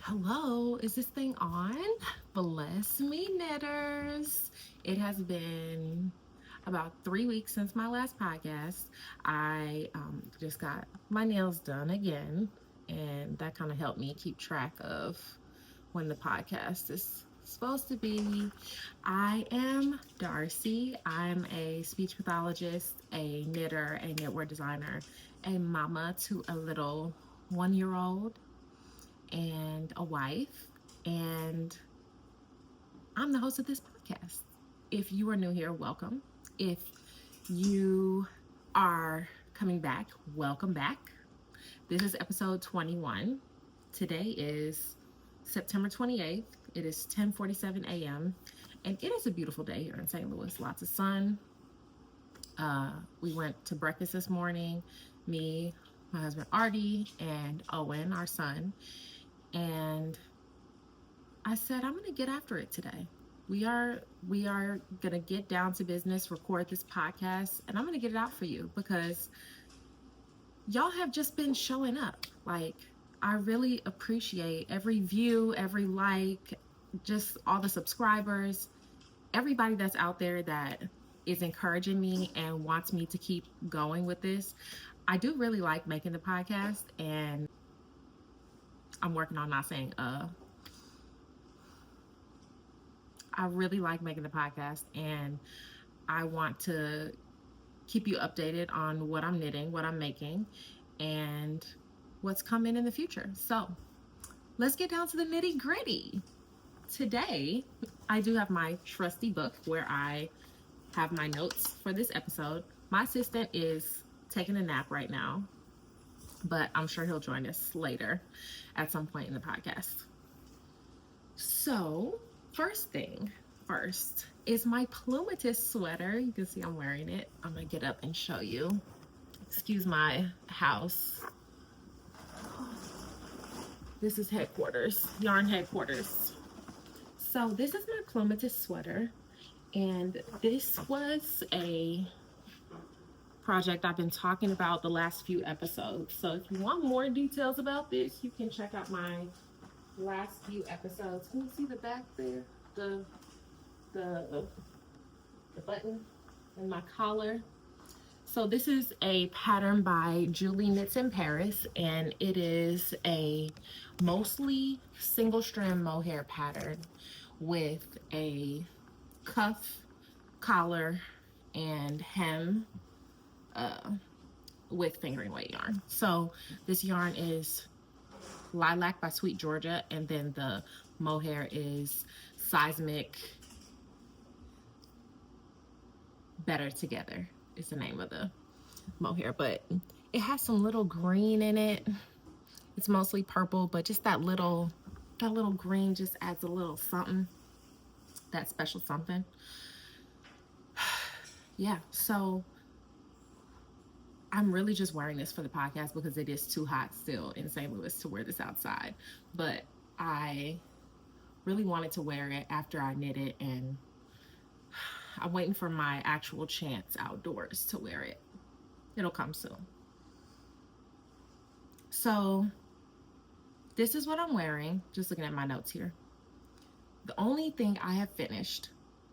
Hello, is this thing on? Bless me, knitters. It has been about 3 weeks since my last podcast. I just got my nails done again, and that kind of helped me keep track of when the podcast is supposed to be. I am Darcy. I'm a speech pathologist, a knitter, a knitwear designer, a mama to a little 1 year old and a wife, and I'm the host of this podcast. If you are new here, welcome. If you are coming back, welcome back. This is episode 21. Today is September 28th. It is 10:47 a.m. and it is a beautiful day here in St. Louis. Lots of sun. We went to breakfast this morning. Me, my husband Artie, and Owen, our son. And I said, I'm going to get after it today. We are going to get down to business, record this podcast, and I'm going to get it out for you because y'all have just been showing up. Like, I really appreciate every view, every like, just all the subscribers, everybody that's out there that is encouraging me and wants me to keep going with this. I do really like making the podcast, and I'm working on not saying I really like making the podcast, and I want to keep you updated on what I'm knitting, what I'm making, and what's coming in the future. So let's get down to the nitty gritty. Today, I do have my trusty book where I have my notes for this episode. My assistant is taking a nap right now, but I'm sure he'll join us later at some point in the podcast. So, first thing first is my Plumatis sweater. You can see I'm wearing it. I'm gonna get up and show you. Excuse my house. This is headquarters, yarn headquarters. So this is my Plumatis sweater, and this was a project I've been talking about the last few episodes. So if you want more details about this, you can check out my last few episodes. Can you see the back there? The button and my collar. So this is a pattern by Julie Knits in Paris, and it is a mostly single strand mohair pattern with a cuff, collar, and hem with fingering weight yarn. So this yarn is Lilac by Sweet Georgia, and then the mohair is Seismic Better Together is the name of the mohair, but it has some little green in it. It's mostly purple, but just that little green just adds a little something, that special something. Yeah, so I'm really just wearing this for the podcast because it is too hot still in St. Louis to wear this outside, but I really wanted to wear it after I knit it, and I'm waiting for my actual chance outdoors to wear it. It'll come soon. So this is what I'm wearing, just looking at my notes here. The only thing I have finished,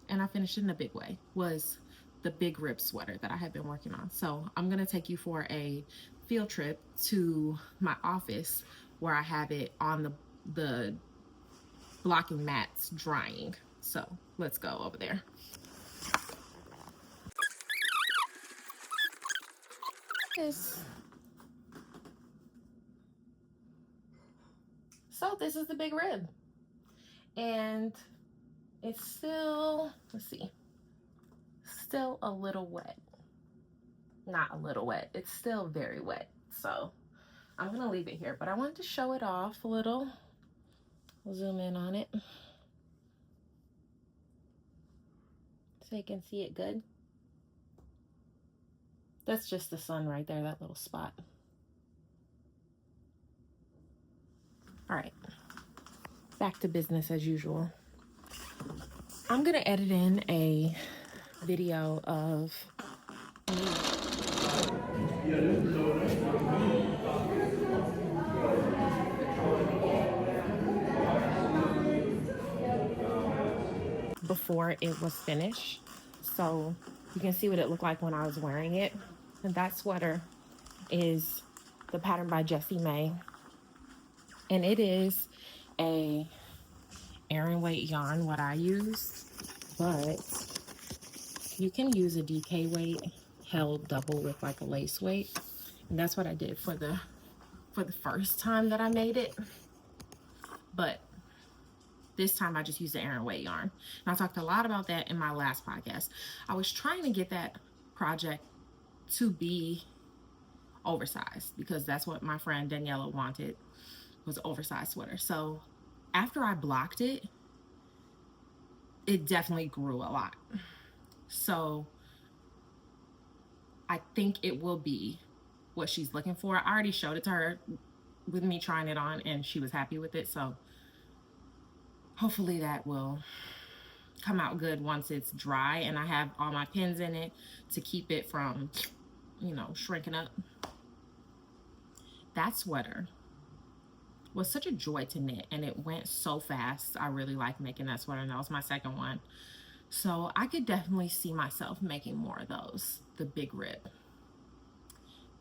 and I finished it in a big way, was the big rib sweater that I have been working on. So I'm gonna take you for a field trip to my office where I have it on the blocking mats drying. So let's go over there. So this is the big rib, and it's still, let's see, still a little wet. Not a little wet, it's still very wet. So I'm gonna leave it here, but I wanted to show it off a little. I'll zoom in on it so you can see it good. That's just the sun right there, that little spot. All right, back to business as usual. I'm gonna edit in a video of before it was finished. So you can see what it looked like when I was wearing it. And that sweater is the pattern by Jessie May. And it is a Aran weight yarn, what I use, but you can use a DK weight held double with like a lace weight. And that's what I did for the first time that I made it. But this time I just used the Aran weight yarn. And I talked a lot about that in my last podcast. I was trying to get that project to be oversized because that's what my friend Daniela wanted, was an oversized sweater. So after I blocked it, it definitely grew a lot. So I think it will be what she's looking for. I already showed it to her with me trying it on and she was happy with it. So hopefully that will come out good once it's dry and I have all my pins in it to keep it from, you know, shrinking up. That sweater was such a joy to knit and it went so fast. I really like making that sweater and that was my second one. So I could definitely see myself making more of those, the big rib.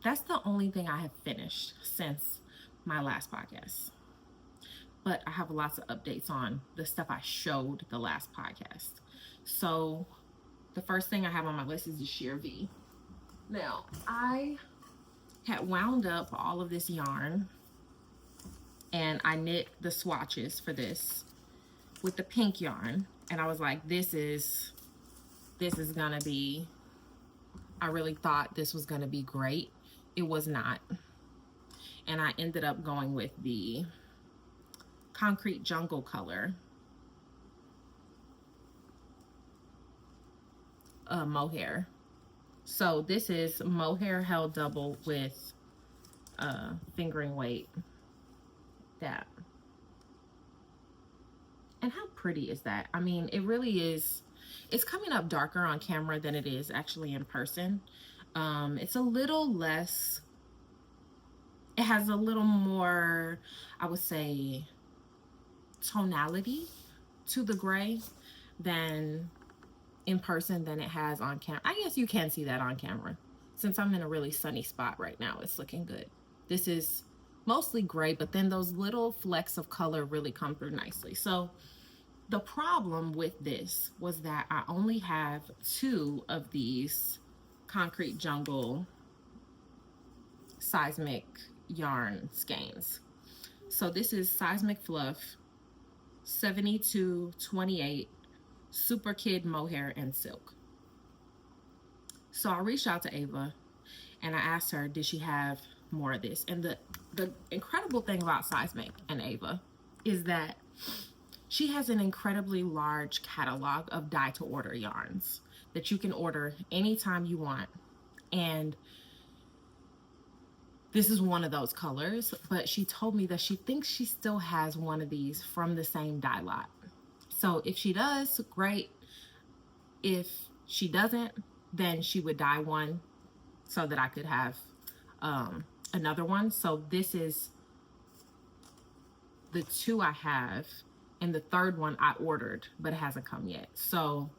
That's the only thing I have finished since my last podcast. But I have lots of updates on the stuff I showed the last podcast. So the first thing I have on my list is the sheer V. Now, I had wound up all of this yarn and I knit the swatches for this with the pink yarn. And I was like, this is gonna be, I really thought this was gonna be great. It was not. And I ended up going with the Concrete Jungle color mohair. So this is mohair held double with fingering weight. That. And how pretty is that? I mean, it really is. It's coming up darker on camera than it is actually in person. It's a little less, it has a little more, I would say, tonality to the gray than in person than it has on camera. I guess you can see that on camera. Since I'm in a really sunny spot right now, it's looking good. This is mostly gray, but then those little flecks of color really come through nicely. So the problem with this was that I only have 2 of these Concrete Jungle seismic yarn skeins. So this is Seismic Fluff 7228 Super Kid Mohair and Silk. So I reached out to Ava and I asked her, did she have more of this? And the incredible thing about Seismic and Ava is that she has an incredibly large catalog of dye to order yarns that you can order anytime you want. And this is one of those colors, but she told me that she thinks she still has one of these from the same dye lot. So if she does, great. If she doesn't, then she would dye one so that I could have another one. So this is the 2 I have, and the third one I ordered, but it hasn't come yet. So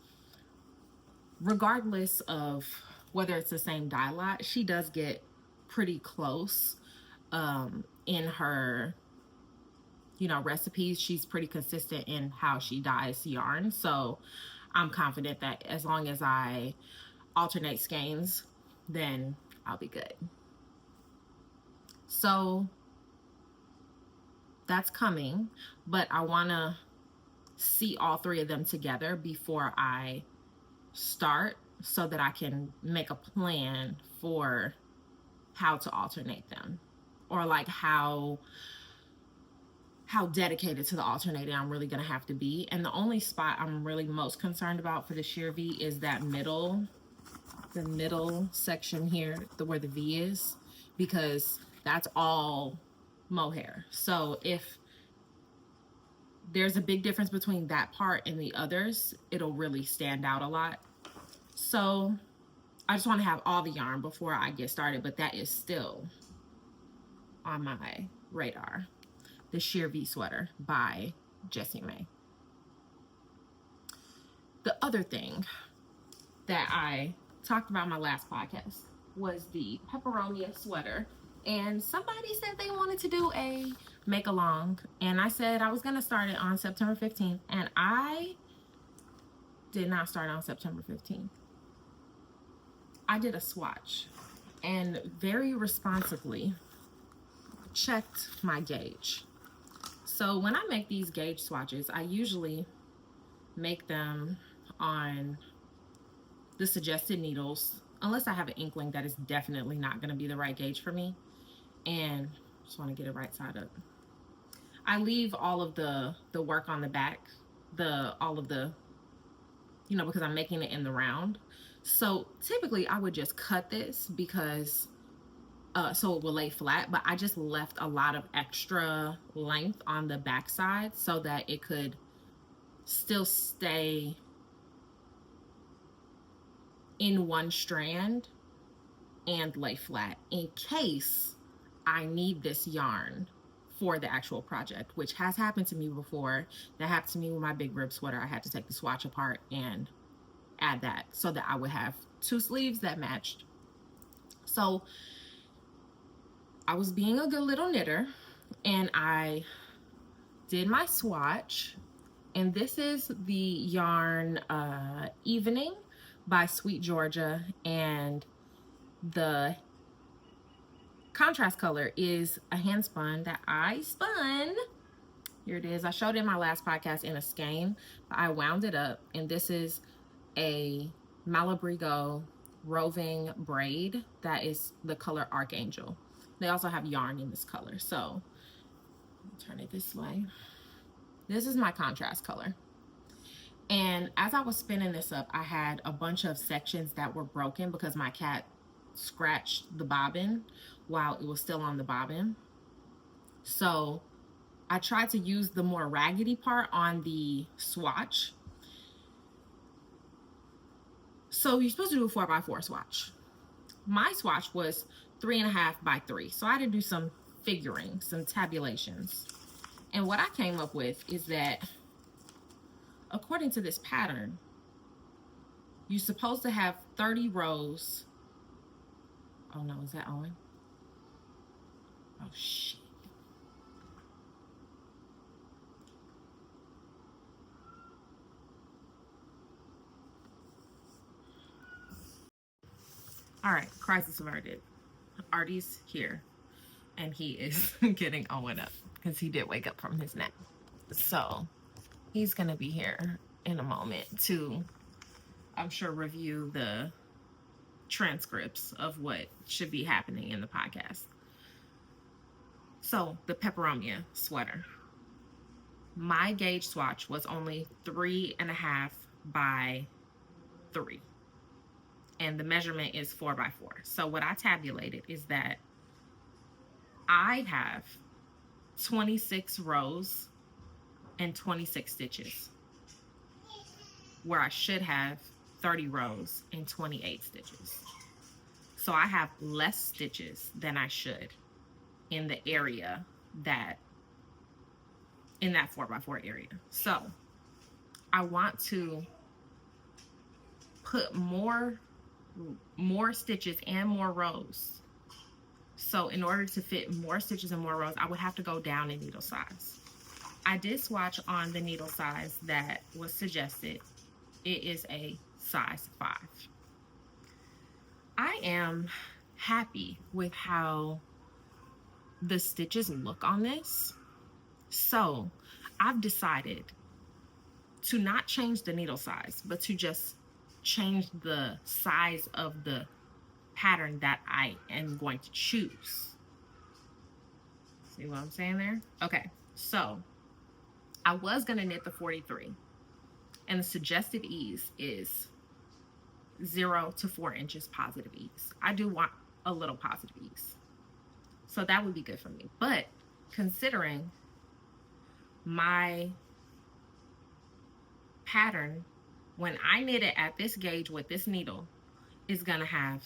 regardless of whether it's the same dye lot, she does get pretty close in her, you know, recipes. She's pretty consistent in how she dyes yarn. So I'm confident that as long as I alternate skeins, then I'll be good. So that's coming, but I want to see all 3 of them together before I start so that I can make a plan for how to alternate them, or like how dedicated to the alternating I'm really gonna have to be. And the only spot I'm really most concerned about for the sheer V is that the middle section here, where the V is, because that's all mohair. So if there's a big difference between that part and the others, it'll really stand out a lot. So I just want to have all the yarn before I get started, but that is still on my radar. The Sheer V Sweater by Jessie May. the other thing that I talked about in my last podcast was the Peperomia sweater. And somebody said they wanted to do a make along. And I said I was going to start it on September 15th. And I did not start on September 15th. I did a swatch and very responsibly checked my gauge. So when I make these gauge swatches, I usually make them on the suggested needles, unless I have an inkling that is definitely not going to be the right gauge for me. And just want to get it right side up. I leave all of the work on the back, all of the, because I'm making it in the round. So typically I would just cut this because so it will lay flat, but I just left a lot of extra length on the back side so that it could still stay in one strand and lay flat in case I need this yarn for the actual project, which has happened to me before. That happened to me with my big rib sweater. I had to take the swatch apart and add that so that I would have two sleeves that matched. So I was being a good little knitter and I did my swatch, and this is the yarn Evening by Sweet Georgia, and the contrast color is a hand spun that I spun. Here it is. I showed it in my last podcast in a skein, but I wound it up, and this is a Malabrigo roving braid that is the color Archangel. They also have yarn in this color, so turn it this way. This is my contrast color. And as I was spinning this up, I had a bunch of sections that were broken because my cat scratched the bobbin while it was still on the bobbin. So I tried to use the more raggedy part on the swatch. So you're supposed to do a 4x4 swatch. My swatch was 3.5 by 3. So I had to do some figuring, some tabulations. And what I came up with is that according to this pattern, you're supposed to have 30 rows. Oh no, is that on? Oh shit. All right, crisis averted. Artie's here, and he is getting Owen up because he did wake up from his nap. So he's gonna be here in a moment to, I'm sure, review the transcripts of what should be happening in the podcast. So the Peperomia sweater. My gauge swatch was only 3.5 by 3. And the measurement is 4x4. So what I tabulated is that I have 26 rows and 26 stitches, where I should have 30 rows and 28 stitches. So I have less stitches than I should in the area in that 4x4 area. So I want to put more stitches and more rows. So in order to fit more stitches and more rows, I would have to go down in needle size. I did swatch on the needle size that was suggested. It is a size 5. I am happy with how the stitches look on this. So I've decided to not change the needle size, but to just change the size of the pattern that I am going to choose. See what I'm saying there? Okay, so I was gonna knit the 43, and the suggested ease is 0 to 4 inches positive ease. I do want a little positive ease, so that would be good for me. But considering my pattern, when I knit it at this gauge with this needle, is gonna have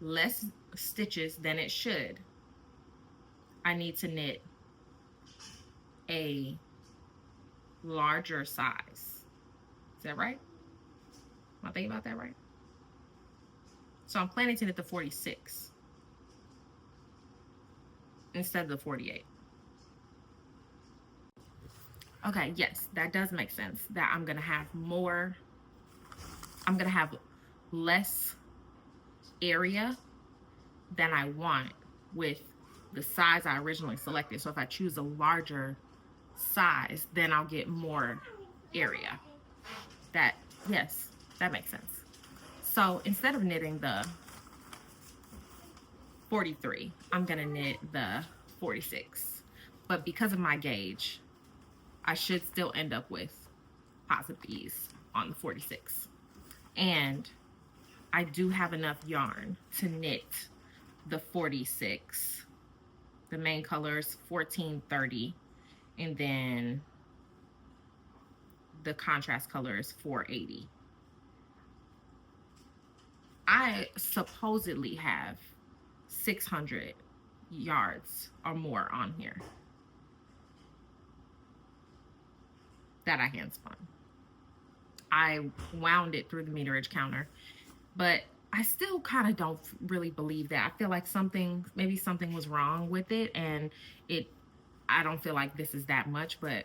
less stitches than it should, I need to knit a larger size Is that right? Am I thinking about that right? So I'm planning to knit the 46 instead of the 48. Okay, yes, that does make sense. That I'm gonna have less area than I want with the size I originally selected. So if I choose a larger size, then I'll get more area. Yes, that makes sense. So instead of knitting the 43, I'm gonna knit the 46. But because of my gauge, I should still end up with positive ease on the 46. And I do have enough yarn to knit the 46. The main colors 1430, and then the contrast color is 480. I supposedly have 600 yards or more on here that I hand spun. I wound it through the meterage counter, but I still kind of don't really believe that. I feel like maybe something was wrong with it, and I don't feel like this is that much, but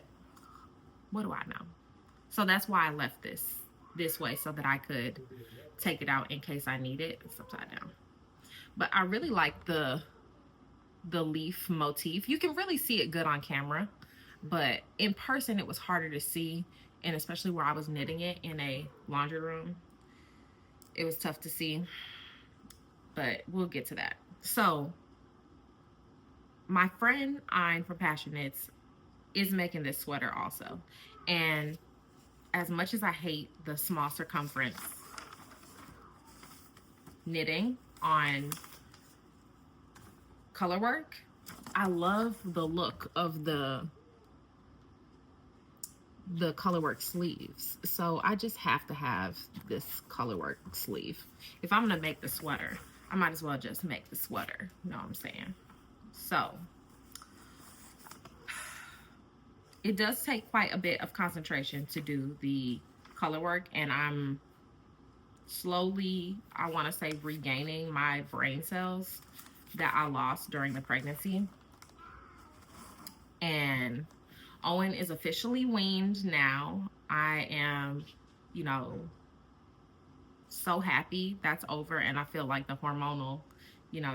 what do I know? So that's why I left this way, so that I could take it out in case I need it. It's upside down. But I really like the leaf motif. You can really see it good on camera, but in person it was harder to see, and especially where I was knitting it in a laundry room, it was tough to see, but we'll get to that. So my friend Ein from Passion Knits is making this sweater also, and as much as I hate the small circumference knitting on color work, I love the look of the colorwork sleeves. So I just have to have this colorwork sleeve. If I'm gonna make the sweater, I might as well just make the sweater. You know what I'm saying? So it does take quite a bit of concentration to do the colorwork, and I'm slowly, I want to say, regaining my brain cells that I lost during the pregnancy. And Owen is officially weaned now. I am, so happy that's over, and I feel like the hormonal,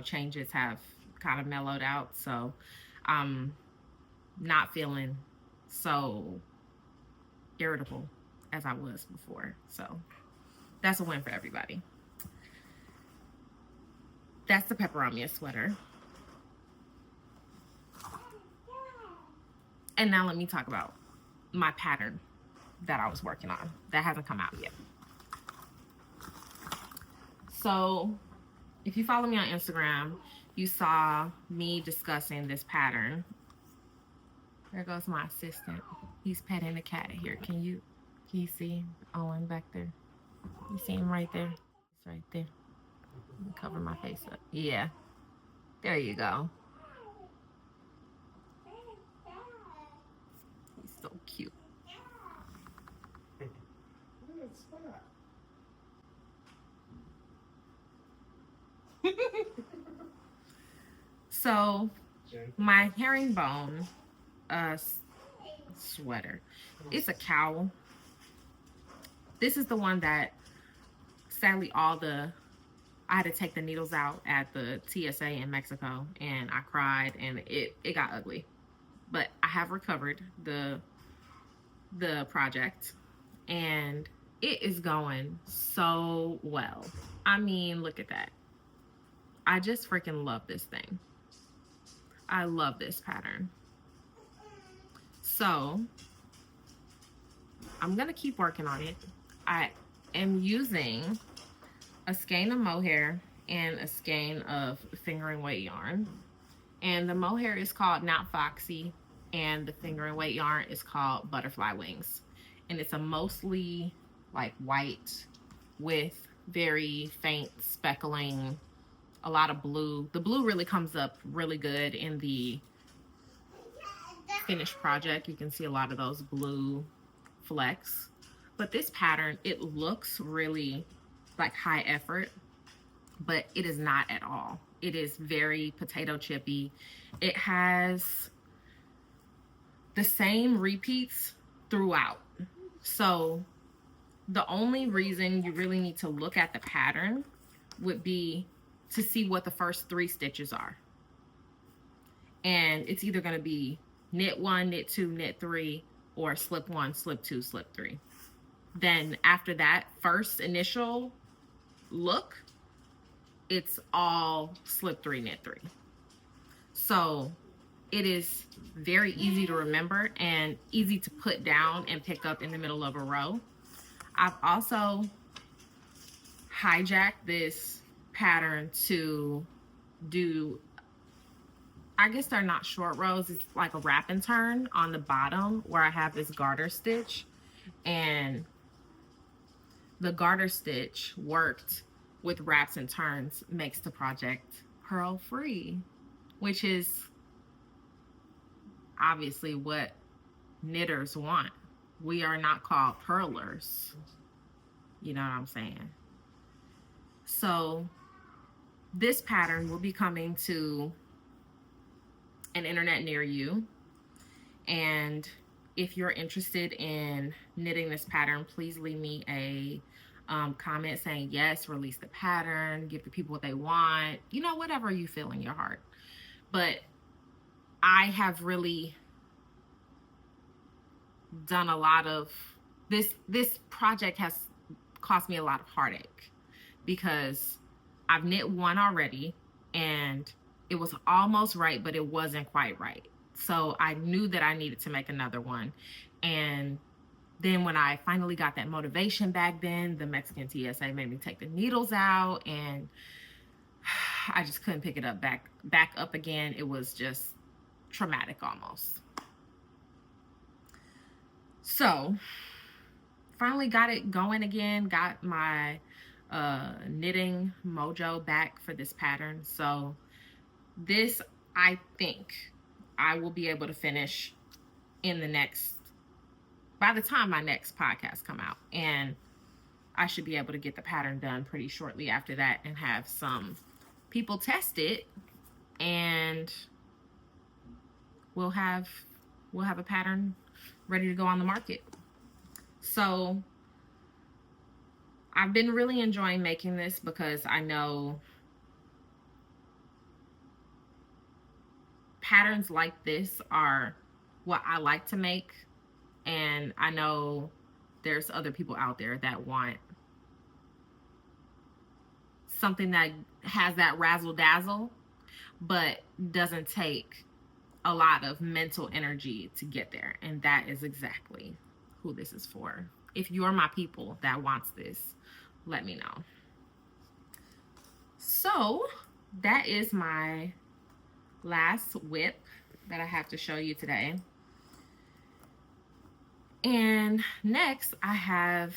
changes have kind of mellowed out. So I'm not feeling so irritable as I was before. So that's a win for everybody. That's the Peperomia sweater. And now let me talk about my pattern that I was working on that hasn't come out yet. So if you follow me on Instagram, you saw me discussing this pattern. There goes my assistant. He's petting the cat here. Can you see Owen back there? You see him right there? It's right there. Let me cover my face up. Yeah. There you go. He's so cute. So my herringbone sweater, it's a cowl. This is the one that sadly I had to take the needles out at the TSA in Mexico, and I cried, and it got ugly. But I have recovered the project, and it is going so well. I mean, look at that. I just freaking love this thing. I love this pattern. So I'm gonna keep working on it. I am using a skein of mohair and a skein of fingering weight yarn, and the mohair is called Not Foxy, and the fingering weight yarn is called Butterfly Wings, and it's a mostly like white with very faint speckling, a lot of blue. The blue really comes up really good in the finished project. You can see a lot of those blue flecks, But this pattern, it looks really like high effort, but it is not at all. It is very potato chippy. It has the same repeats throughout. So the only reason you really need to look at the pattern would be to see what the first 3 stitches are. And it's either going to be knit 1, knit 2, knit 3, or slip 1, slip 2, slip 3. Then after that first initial look, it's all slip 3, knit 3. So it is very easy to remember and easy to put down and pick up in the middle of a row. I've also hijacked this pattern to do, I guess they're not short rows, it's like a wrap and turn on the bottom where I have this garter stitch, and the garter stitch worked with wraps and turns makes the project purl free, which is obviously what knitters want. We are not called purlers. You know what I'm saying? So this pattern will be coming to an internet near you. And if you're interested in knitting this pattern, please leave me a comment saying yes, release the pattern, give the people what they want, you know, whatever you feel in your heart. But I have really done a lot of this project has cost me a lot of heartache, because I've knit one already and it was almost right, but it wasn't quite right. So I knew that I needed to make another one. And then when I finally got that motivation back then, the Mexican TSA made me take the needles out, and I just couldn't pick it up back up again. It was just traumatic almost. So finally got it going again, got my knitting mojo back for this pattern. So this, I think I will be able to finish in the next, by the time my next podcast come out, and I should be able to get the pattern done pretty shortly after that and have some people test it, and we'll have a pattern ready to go on the market. So I've been really enjoying making this because I know patterns like this are what I like to make, and I know there's other people out there that want something that has that razzle dazzle but doesn't take a lot of mental energy to get there, and that is exactly who this is for. If you're my people that wants this, let me know. So that is my last whip that I have to show you today. And next I have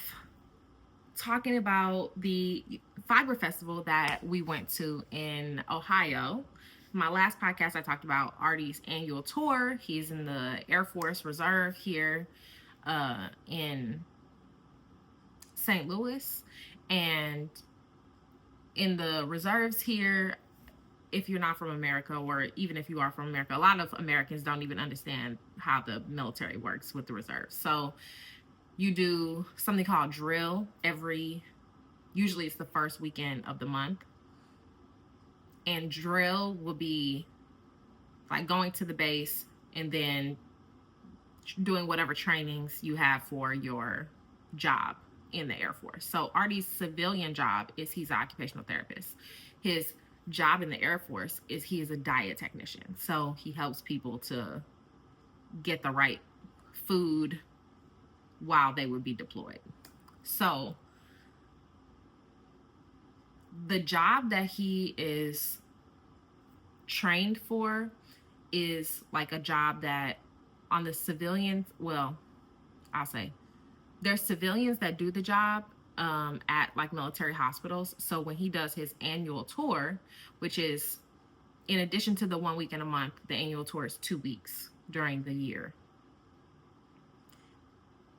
talking about the fiber festival that we went to in Ohio. My last podcast I talked about Artie's annual tour. He's in the Air Force Reserve here in St. Louis, and in the reserves here, if you're not from America, or even if you are from America, a lot of Americans don't even understand how the military works with the reserves. So you do something called drill usually it's the first weekend of the month. And drill will be like going to the base and then doing whatever trainings you have for your job in the Air Force. So Artie's civilian job is he's an occupational therapist. His job in the Air Force is he is a diet technician. So he helps people to get the right food while they would be deployed. So the job that he is trained for is like a job that on the civilians, well, I'll say there's civilians that do the job at like military hospitals. So when he does his annual tour, which is in addition to the 1 week in a month, the annual tour is 2 weeks during the year.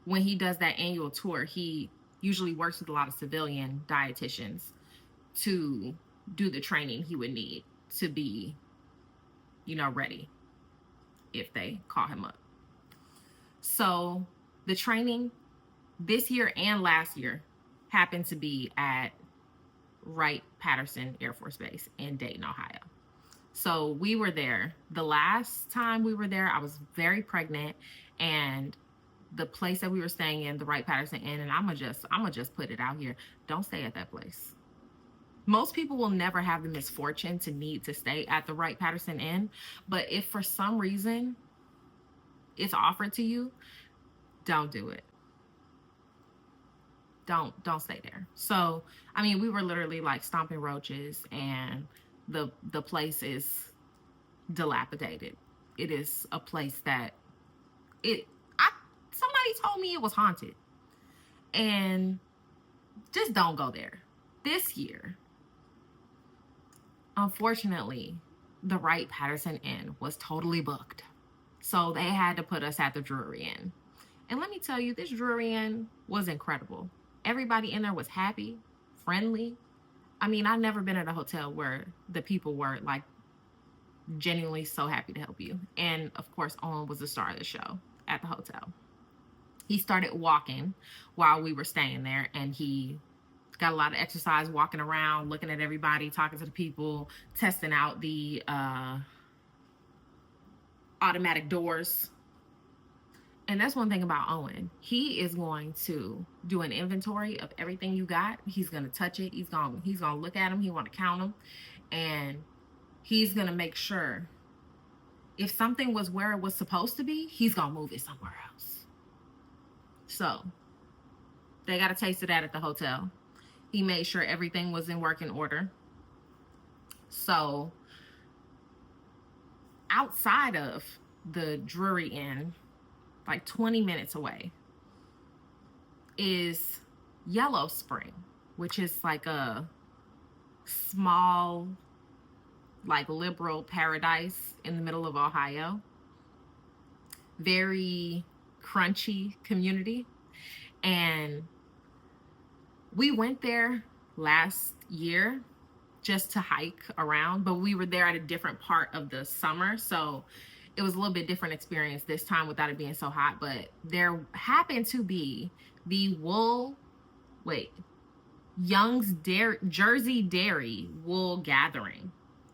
when he does that annual tour, he usually works with a lot of civilian dietitians to do the training he would need to be, ready if they call him up. So the training this year and last year happened to be at Wright-Patterson Air Force Base in Dayton, Ohio. So we were there. The last time we were there, I was very pregnant, and the place that we were staying in, the Wright-Patterson Inn, and I'm gonna just put it out here. Don't stay at that place. Most people will never have the misfortune to need to stay at the Wright-Patterson Inn, but if for some reason it's offered to you, don't do it. Don't stay there. So, I mean, we were literally like stomping roaches, and the place is dilapidated. It is a place that somebody told me it was haunted. And just don't go there. This year, unfortunately, the Wright-Patterson Inn was totally booked. So they had to put us at the Drury Inn. And let me tell you, this Drury Inn was incredible. Everybody in there was happy, friendly. I mean, I've never been at a hotel where the people were like genuinely so happy to help you. And of course, Owen was the star of the show at the hotel. He started walking while we were staying there, and he got a lot of exercise walking around, looking at everybody, talking to the people, testing out the automatic doors. And that's one thing about Owen. He is going to do an inventory of everything you got. He's going to touch it. He's going to look at them. He want to count them. And he's going to make sure if something was where it was supposed to be, he's going to move it somewhere else. So they got a taste of that at the hotel. He made sure everything was in working order. So outside of the Drury Inn, like 20 minutes away, is Yellow Spring, which is like a small, like liberal paradise in the middle of Ohio. Very crunchy community. And we went there last year just to hike around, but we were there at a different part of the summer, so it was a little bit different experience this time without it being so hot. But there happened to be the Young's Jersey Dairy wool gathering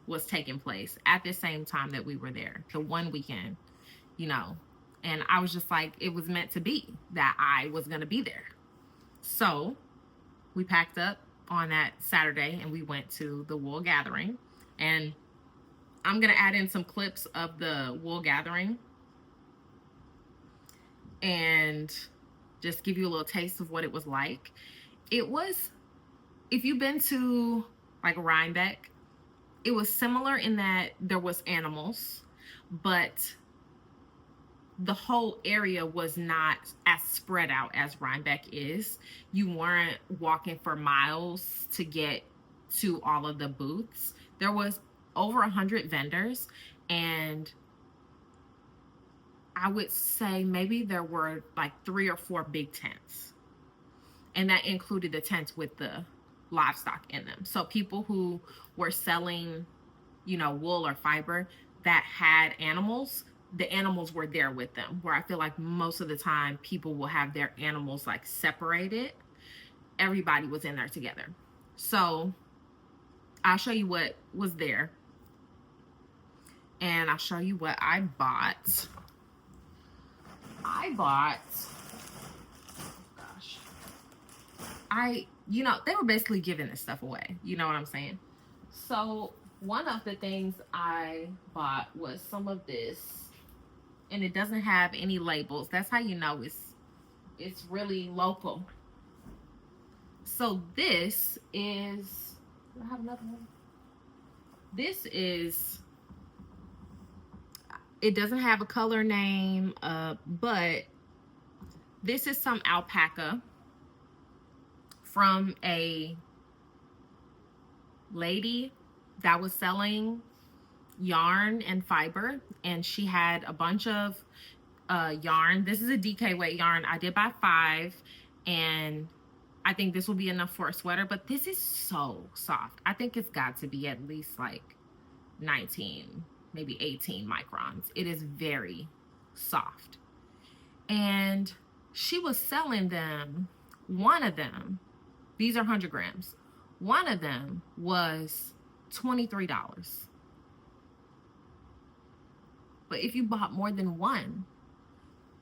was taking place at the same time that we were there, the one weekend, and I was just like, it was meant to be that I was going to be there. So we packed up on that Saturday and we went to the wool gathering, and I'm going to add in some clips of the wool gathering and just give you a little taste of what it was like. It was, if you've been to like Rhinebeck, it was similar in that there was animals, but the whole area was not as spread out as Rhinebeck is. You weren't walking for miles to get to all of the booths. There was over 100 vendors, and I would say maybe there were like 3 or 4 big tents, and that included the tents with the livestock in them. So people who were selling, wool or fiber that had animals, the animals were there with them, where I feel like most of the time people will have their animals like separated. Everybody was in there together. So I'll show you what was there, and I'll show you what I bought. They were basically giving this stuff away. You know what I'm saying? So one of the things I bought was some of this, and it doesn't have any labels. That's how you know it's really local. So this is, do I have another one? This is, it doesn't have a color name, but this is some alpaca from a lady that was selling yarn and fiber, and she had a bunch of yarn. This is a DK weight yarn. I did buy 5, and I think this will be enough for a sweater, but this is so soft. I think it's got to be at least like 19, maybe 18 microns. It is very soft. And she was selling them, one of them, these are 100 grams. One of them was $23. But if you bought more than one,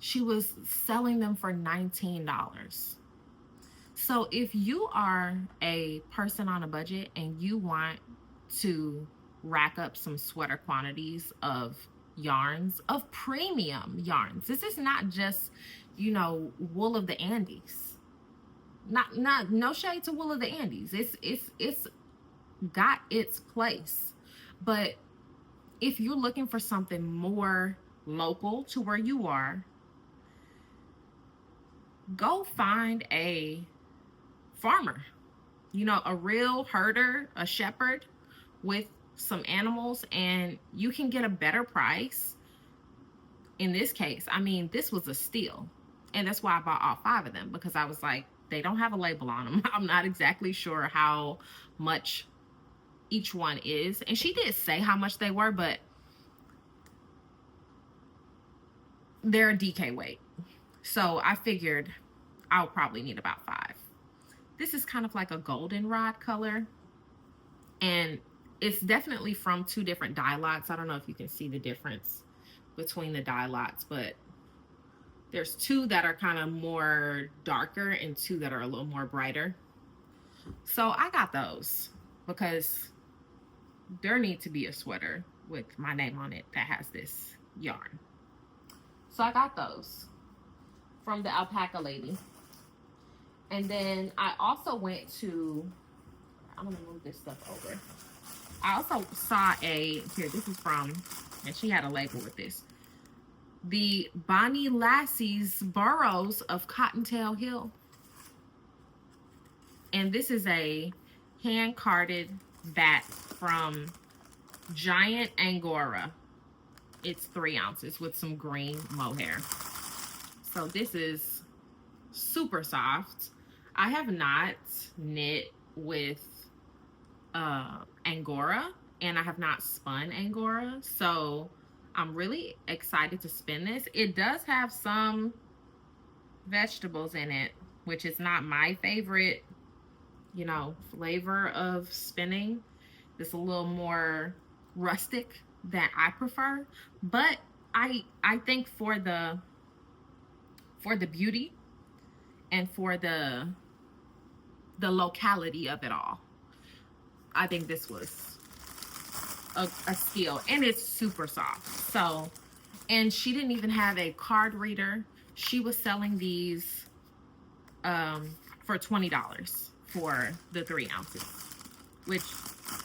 she was selling them for $19. So if you are a person on a budget and you want to rack up some sweater quantities of yarns, of premium yarns, this is not just, you know, wool of the Andes. Not no shade to wool of the Andes. It's got its place. But if you're looking for something more local to where you are, go find a farmer, you know, a real herder, a shepherd with some animals, and you can get a better price. In this case, I mean, this was a steal, and that's why I bought all 5 of them, because I was like, they don't have a label on them. I'm not exactly sure how much each one is, and she did say how much they were, but they're a DK weight, so I figured I'll probably need about 5. This is kind of like a goldenrod color, and it's definitely from 2 different dye lots. I don't know if you can see the difference between the dye lots, but there's 2 that are kind of more darker and 2 that are a little more brighter. So I got those because there needs to be a sweater with my name on it that has this yarn. So I got those from the alpaca lady. And then I also went to, I'm gonna move this stuff over. I also saw here, this is from, and she had a label with this, the Bonnie Lassie's Burrows of Cottontail Hill. And this is a hand carded bat from Giant Angora. It's 3 ounces with some green mohair. So this is super soft. I have not knit with Angora, and I have not spun Angora, so I'm really excited to spin this. It does have some vegetables in it, which is not my favorite, you know, flavor of spinning. It's a little more rustic than I prefer, but I think for the beauty and for the locality of it all, I think this was a steal, and it's super soft. So, and she didn't even have a card reader. She was selling these for $20 for the 3 ounces, which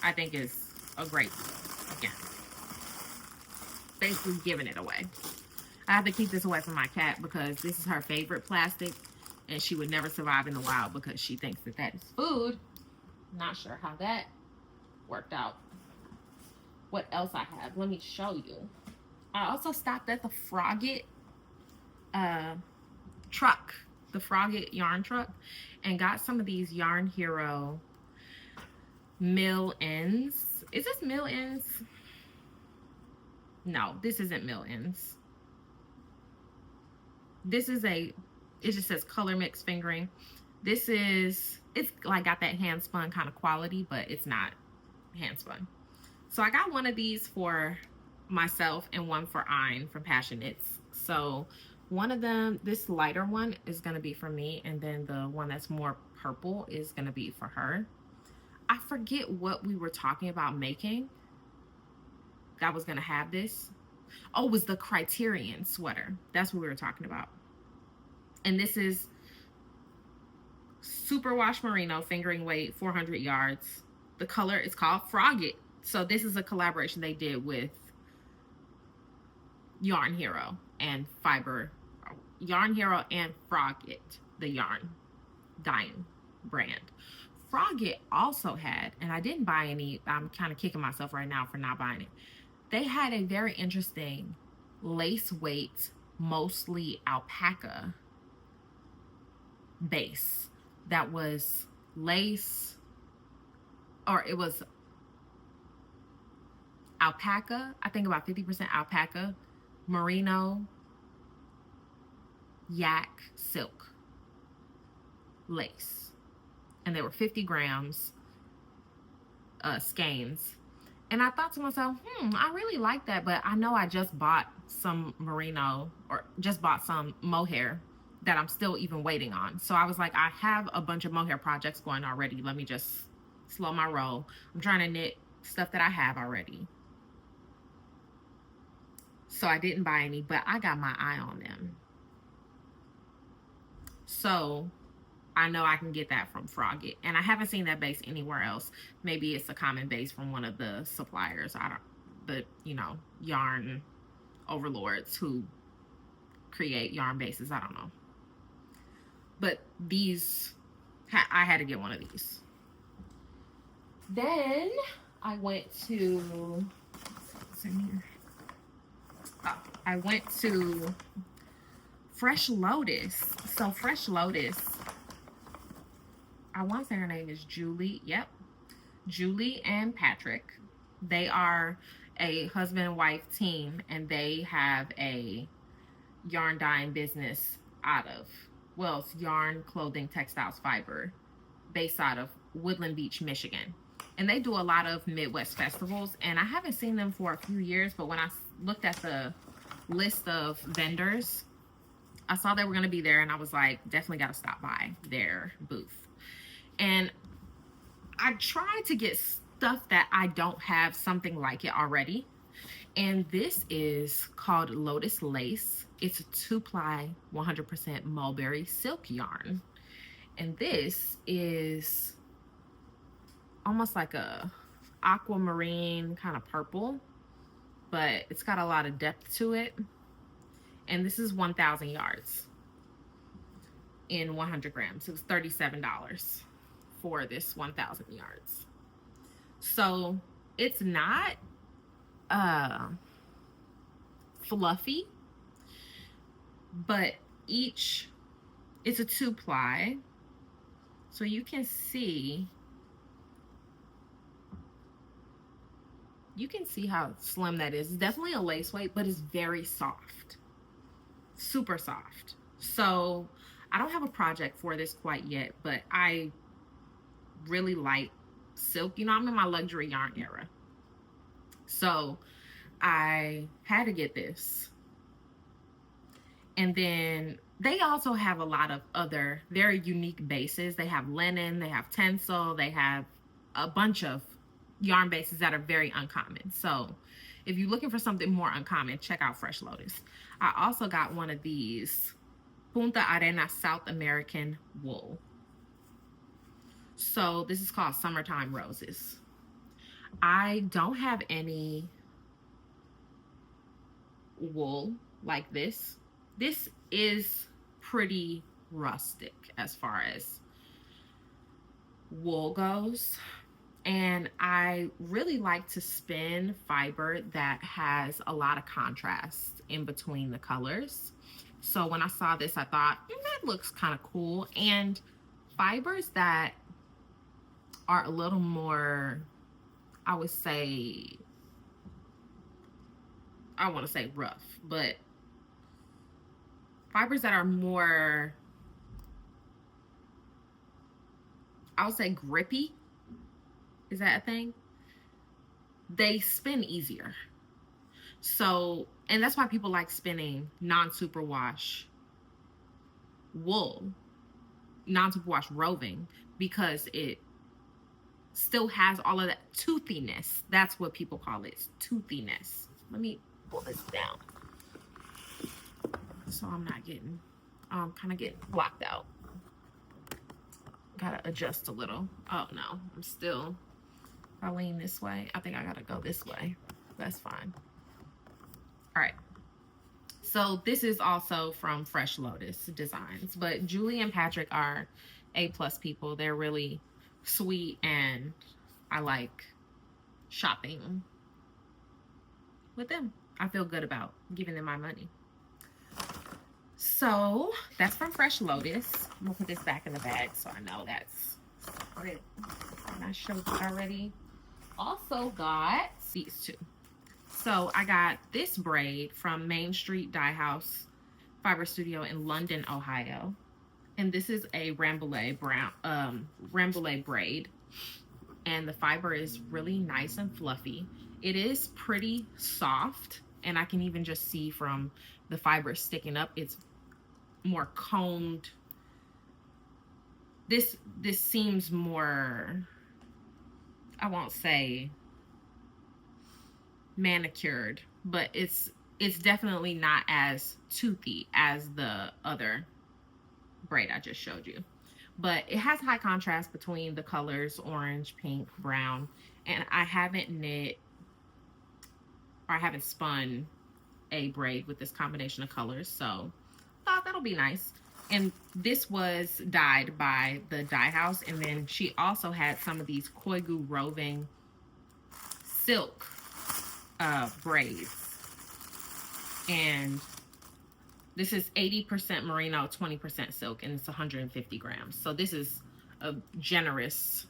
I think is a great deal. Again, basically giving it away. I have to keep this away from my cat because this is her favorite plastic, and she would never survive in the wild because she thinks that that is food. Not sure how that worked out. What else I have? Let me show you. I also stopped at the Frogget truck, the Frogget yarn truck, and got some of these Yarn Hero mill ends. Is this mill ends? No, this isn't mill ends. This is it just says color mix fingering. This is, it's like got that hand spun kind of quality, but it's not hand spun. So I got one of these for myself and one for Ein from Passion Knits. So one of them, this lighter one, is going to be for me, and then the one that's more purple is going to be for her. I forget what we were talking about making that was going to have this. Oh, it was the Criterion sweater. That's what we were talking about. And this is Superwash Merino fingering weight, 400 yards. The color is called Frogget. So this is a collaboration they did with Yarn Hero and Yarn Hero and Frogget, the yarn dyeing brand. Frogget also had, and I didn't buy any, I'm kind of kicking myself right now for not buying it. They had a very interesting lace weight mostly alpaca base that was lace, or it was alpaca, I think about 50% alpaca, merino, yak, silk lace. And they were 50 grams skeins. And I thought to myself, I really like that, but I know I just bought some merino, or just bought some mohair that I'm still even waiting on. So I was like, I have a bunch of mohair projects going already. Let me just slow my roll. I'm trying to knit stuff that I have already. So I didn't buy any, but I got my eye on them. So I know I can get that from Frogget. And I haven't seen that base anywhere else. Maybe it's a common base from one of the suppliers. Yarn overlords who create yarn bases. I don't know. But these, I had to get one of these. Then I went to, what's in here? Oh, I went to Fresh Lotus. So Fresh Lotus, I want to say her name is Julie. Yep. Julie and Patrick. They are a husband and wife team, and they have a yarn dyeing business out of, well, it's yarn, clothing, textiles, fiber, based out of Woodland Beach, Michigan. And they do a lot of Midwest festivals, and I haven't seen them for a few years, but when I looked at the list of vendors, I saw they were going to be there, and I was like, definitely got to stop by their booth. And I tried to get stuff that I don't have something like it already. And this is called Lotus Lace. It's a 2-ply 100% mulberry silk yarn. And this is almost like a aquamarine kind of purple, but it's got a lot of depth to it. And this is 1,000 yards in 100 grams. It was $37 for this 1,000 yards. So it's not fluffy, but it's a 2-ply. So you can see how slim that is. It's definitely a lace weight, but it's very soft, super soft. So I don't have a project for this quite yet, but I really like silk. I'm in my luxury yarn era. So I had to get this. And then they also have a lot of other very unique bases. They have linen, they have tencel, they have a bunch of yarn bases that are very uncommon. So if you're looking for something more uncommon, check out Fresh Lotus. I also got one of these Punta Arena South American wool. So this is called Summertime Roses. I don't have any wool like this. This is pretty rustic as far as wool goes. And I really like to spin fiber that has a lot of contrast in between the colors. So when I saw this, I thought, that looks kind of cool. And fibers that are a little more, I would say, I want to say rough, but fibers that are more, I would say grippy. Is that a thing? They spin easier. So, and that's why people like spinning non-superwash wool, non-superwash roving, because it still has all of that toothiness. That's what people call it, toothiness. Let me pull this down so I'm not getting, kind of getting blocked out. Gotta adjust a little. Oh no, I'm still, if I lean this way, I think I gotta go this way. That's fine. All right. So this is also from Fresh Lotus Designs, but Julie and Patrick are A+ people. They're really sweet, and I like shopping with them. I feel good about giving them my money. So that's from Fresh Lotus. I'm gonna put this back in the bag so I know that's separate. And I showed you already. Also got these two. So I got this braid from Main Street Dye House Fiber Studio in London, Ohio. And this is a Rambouillet Rambouillet braid. And the fiber is really nice and fluffy. It is pretty soft, and I can even just see from the fiber sticking up, it's more combed. This seems more, I won't say manicured, but it's definitely not as toothy as the other braid I just showed you. But it has high contrast between the colors orange, pink, brown, and I haven't knit or I haven't spun a braid with this combination of colors, so I thought that'll be nice. And this was dyed by the dye house, and then she also had some of these Koigu roving silk braids, and this is 80% merino, 20% silk, and it's 150 grams. So this is a generous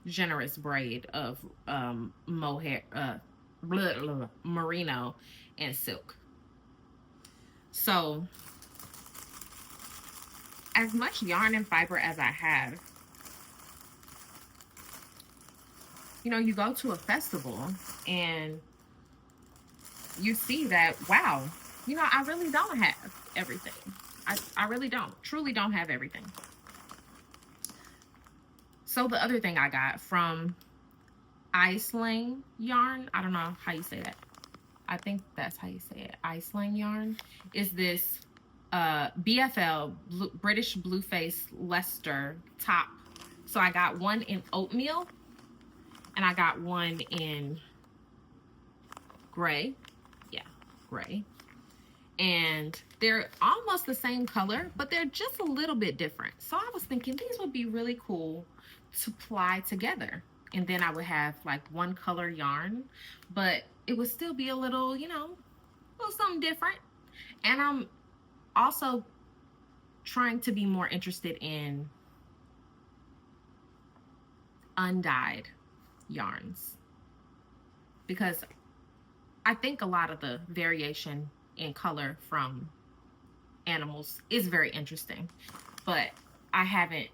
generous braid of mohair, merino and silk. So as much yarn and fiber as I have, you know, you go to a festival and you see that, wow, you know, I really don't have everything. I really don't, truly don't have everything. So the other thing I got from Iceland yarn, I don't know how you say that. I think that's how you say it. Iceland yarn is this BFL, British Blueface Leicester top. So I got one in oatmeal and I got one in gray. Yeah, gray. And they're almost the same color, but they're just a little bit different. So I was thinking these would be really cool to ply together. And then I would have like one color yarn, but it would still be a little, you know, a little something different. And I'm also trying to be more interested in undyed yarns, because I think a lot of the variation in color from animals is very interesting, but I haven't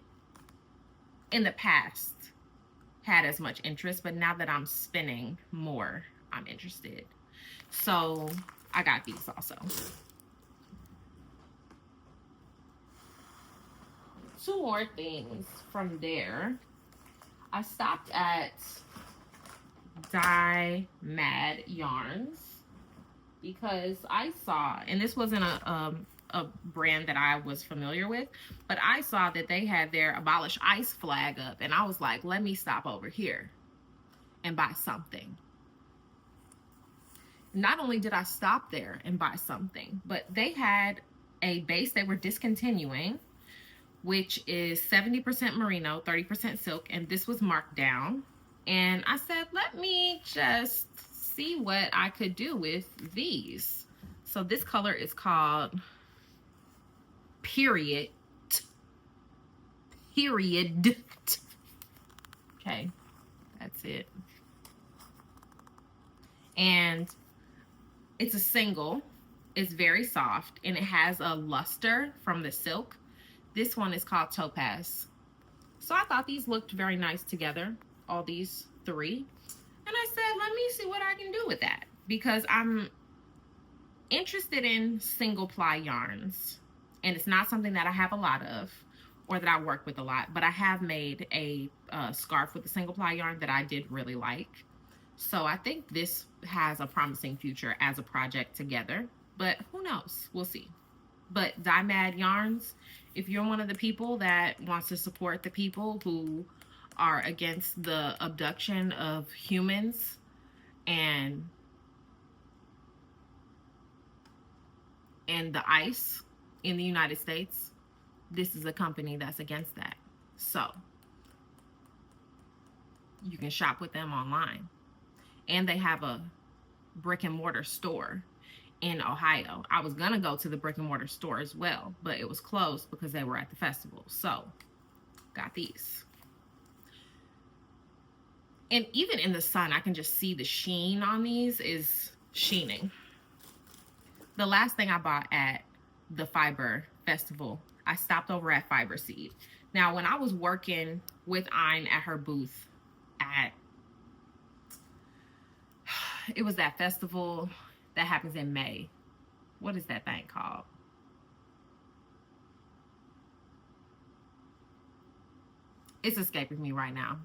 in the past had as much interest, but now that I'm spinning more, I'm interested. So I got these also. Two more things from there. I stopped at Dye Mad Yarns because I saw, and this wasn't a brand that I was familiar with, but I saw that they had their Abolish Ice flag up, and I was like, let me stop over here and buy something. Not only did I stop there and buy something, but they had a base they were discontinuing, which is 70% merino, 30% silk, and this was marked down. And I said, let me just see what I could do with these. So this color is called Period. Okay, that's it. And it's a single. It's very soft, and it has a luster from the silk. This one is called Topaz. So I thought these looked very nice together, all these three. And I said, let me see what I can do with that, because I'm interested in single ply yarns, and it's not something that I have a lot of or that I work with a lot, but I have made a scarf with a single ply yarn that I did really like. So I think this has a promising future as a project together, but who knows? We'll see. But Dye Mad Yarns, if you're one of the people that wants to support the people who are against the abduction of humans and the ice in the United States, this is a company that's against that. So you can shop with them online. And they have a brick and mortar store in Ohio. I was gonna go to the brick and mortar store as well, but it was closed because they were at the festival. So got these. And even in the sun, I can just see the sheen on these is sheening. The last thing I bought at the Fiber Festival, I stopped over at Fiber Seed. Now, when I was working with Ein at her booth at, it was that festival that happens in May. What is that thing called? It's escaping me right now.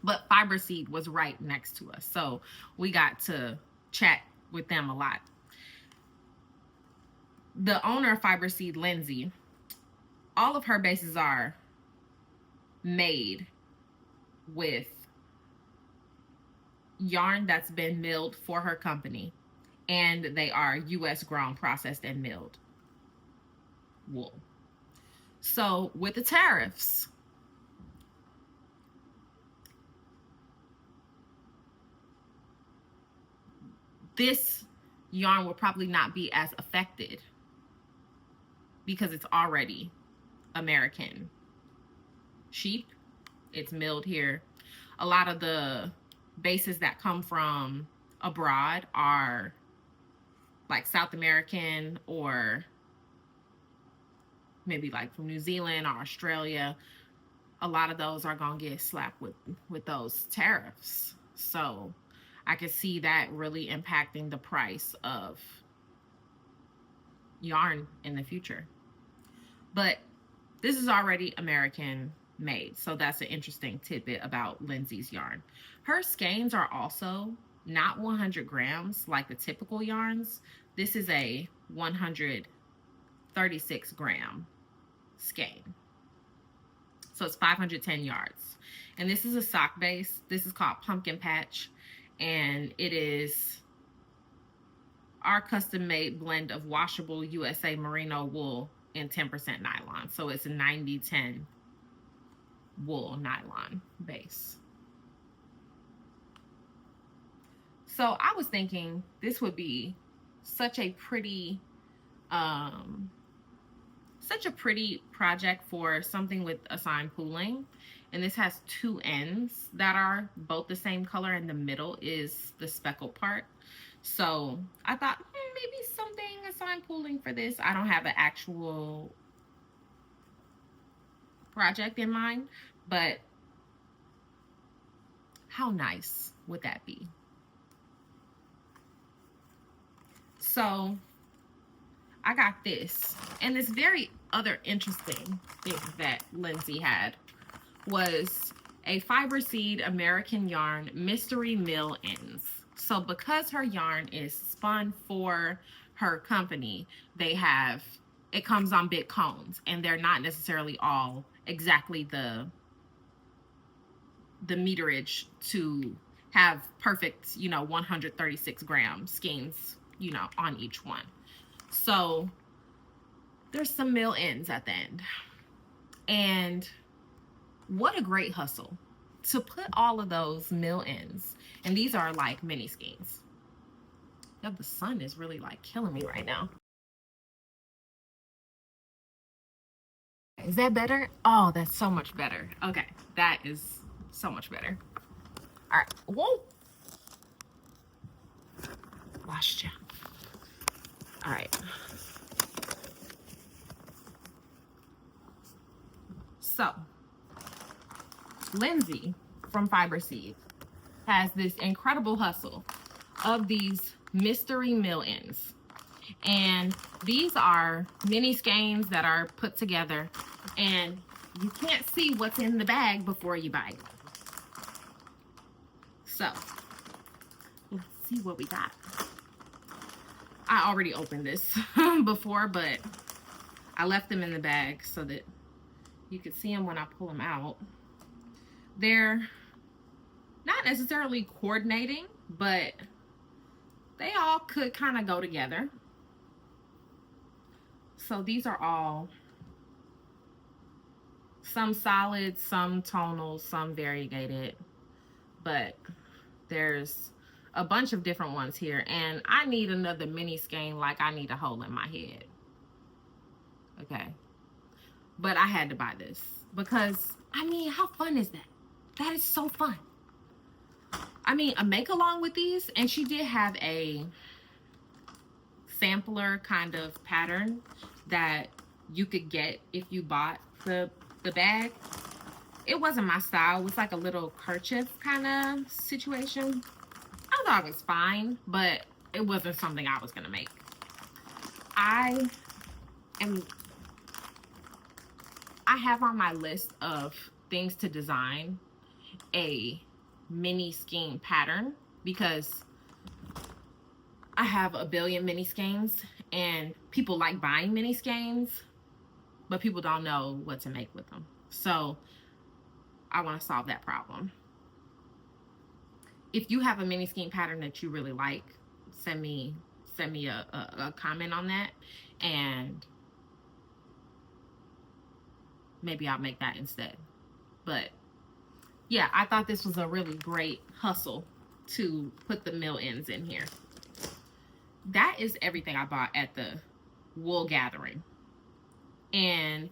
But Fiber Seed was right next to us. So we got to chat with them a lot. The owner of Fiber Seed, Lindsay, all of her bases are made with yarn that's been milled for her company, and they are US grown, processed, and milled wool. So with the tariffs, this yarn will probably not be as affected because it's already American sheep. It's milled here. A lot of the bases that come from abroad are like South American, or maybe like from New Zealand or Australia. A lot of those are gonna get slapped with those tariffs. So I could see that really impacting the price of yarn in the future. But this is already American made, so that's an interesting tidbit about Lindsay's yarn. Her skeins are also not 100 grams like the typical yarns. This is a 136 gram skein. So it's 510 yards. And this is a sock base. This is called Pumpkin Patch. And it is our custom made blend of washable USA merino wool and 10% nylon. So it's a 90-10 wool nylon base. So I was thinking this would be such a pretty project for something with assigned pooling. And this has two ends that are both the same color, and the middle is the speckled part. So I thought maybe something assigned pooling for this. I don't have an actual project in mind, but how nice would that be? So I got this, and this very other interesting thing that Lindsay had was a Fiber Seed American yarn mystery mill ends. So because her yarn is spun for her company, it comes on big cones, and they're not necessarily all exactly the meterage to have perfect, 136 gram skeins, on each one. So there's some mill ends at the end. And what a great hustle to put all of those mill ends. And these are like mini skeins. Yeah, the sun is really like killing me right now. Is that better? Oh, that's so much better. Okay, that is so much better. All right. Whoa. Lost you. All right. So, Lindsay from Fiber Seed has this incredible hustle of these mystery mill ends. And these are mini skeins that are put together, and you can't see what's in the bag before you buy it. So, let's see what we got. I already opened this before, but I left them in the bag so that you could see them when I pull them out. They're not necessarily coordinating, but they all could kind of go together. So these are all some solid, some tonal, some variegated, but there's a bunch of different ones here, and I need another mini skein like I need a hole in my head. Okay. But I had to buy this because, I mean, how fun is that? That is so fun. I mean, a make along with these, and she did have a sampler kind of pattern that you could get if you bought the bag. It wasn't my style. It was like a little kerchief kind of situation. I thought it was fine, but it wasn't something I was gonna make. I have on my list of things to design a mini skein pattern because I have a billion mini skeins and people like buying mini skeins, but people don't know what to make with them. So I want to solve that problem. If you have a mini skein pattern that you really like, send me a comment on that, and maybe I'll make that instead. But yeah, I thought this was a really great hustle to put the mill ends in here. That is everything I bought at the wool gathering. And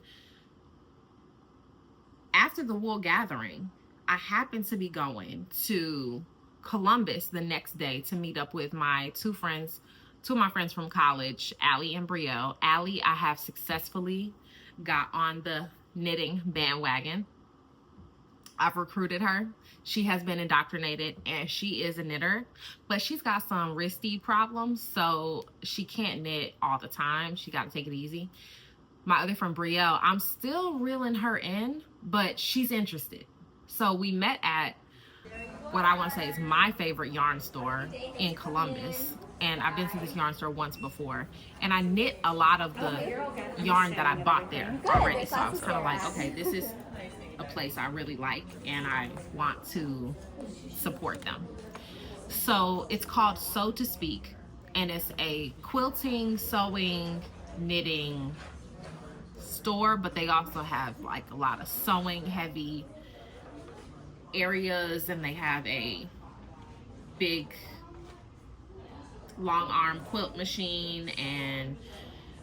after the wool gathering, I happened to be going to Columbus the next day to meet up with my two of my friends from college, Allie and Brielle. Allie, I have successfully got on the knitting bandwagon. I've recruited her. She has been indoctrinated and she is a knitter, but she's got some wristy problems, so she can't knit all the time. She got to take it easy. My other friend Brielle, I'm still reeling her in, but she's interested. So we met at what I want to say is my favorite yarn store in Columbus. And I've been to this yarn store once before. And I knit a lot of the yarn that I bought there already. So I was kind of like, okay, this is a place I really like and I want to support them. So it's called Sew to Speak, and it's a quilting, sewing, knitting store, but they also have like a lot of sewing heavy areas, and they have a big long arm quilt machine and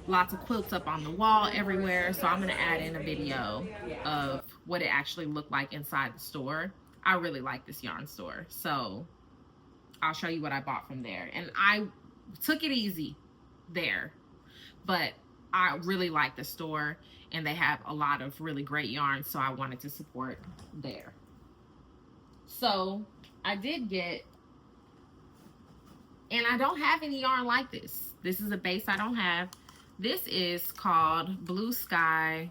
lots of quilts up on the wall everywhere. So I'm going to add in a video of what it actually looked like inside the store. I really like this yarn store, so I'll show you what I bought from there. And I took it easy there, but I really like the store and they have a lot of really great yarn, so I wanted to support there. So I did get, and I don't have any yarn like this. This is a base I don't have. This is called Blue Sky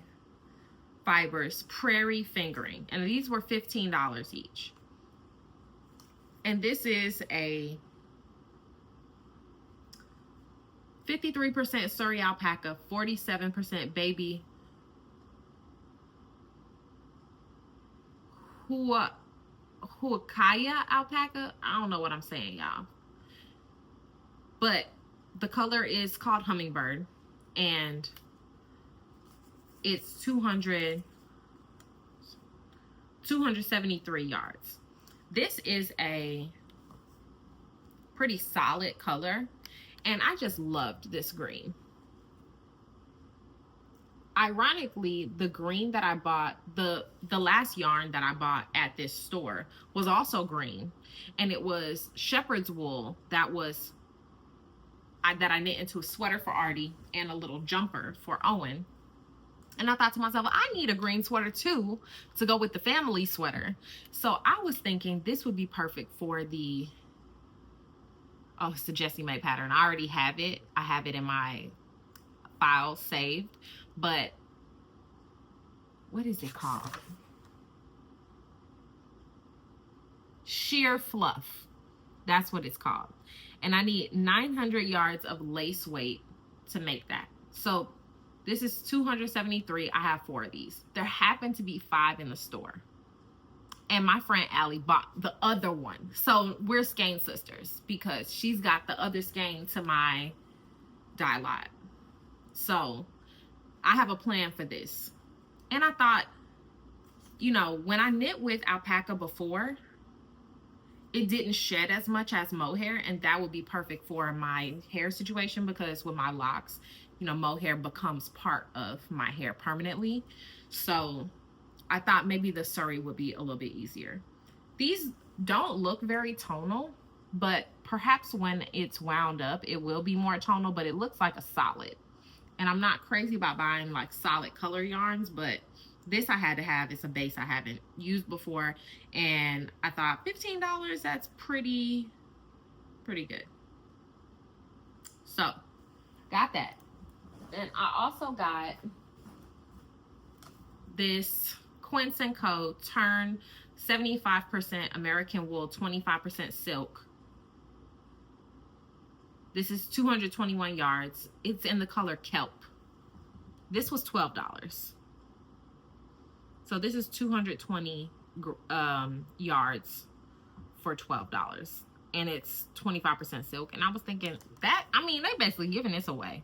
Fibers Prairie Fingering, and these were $15 each. And this is a 53% Surrey alpaca, 47% baby Huacaya alpaca. I don't know what I'm saying, y'all. But the color is called Hummingbird, and it's 273 yards. This is a pretty solid color, and I just loved this green. Ironically, the green that I bought, the last yarn that I bought at this store was also green, and it was shepherd's wool that I knit into a sweater for Artie and a little jumper for Owen. And I thought to myself, I need a green sweater too to go with the family sweater. So I was thinking this would be perfect for the, oh, it's the Jessie Mae pattern. I already have it. I have it in my file saved, but what is it called? Sheer Fluff. That's what it's called. And I need 900 yards of lace weight to make that. So this is 273. I have 4 of these. There happen to be 5 in the store. And my friend Allie bought the other one. So we're skein sisters because she's got the other skein to my dye lot. So I have a plan for this. And I thought, you know, when I knit with alpaca before, it didn't shed as much as mohair, and that would be perfect for my hair situation, because with my locks, mohair becomes part of my hair permanently. So I thought maybe the Surrey would be a little bit easier. These don't look very tonal, but perhaps when it's wound up, it will be more tonal, but it looks like a solid. And I'm not crazy about buying like solid color yarns, but this I had to have. It's a base I haven't used before, and I thought $15, that's pretty good. So got that. And I also got this Quince & Co. Turn 75% American wool, 25% silk. This is 221 yards. It's in the color kelp. This was $12. So this is 220 yards for $12. And it's 25% silk. And I was thinking that, I mean, they basically giving this away.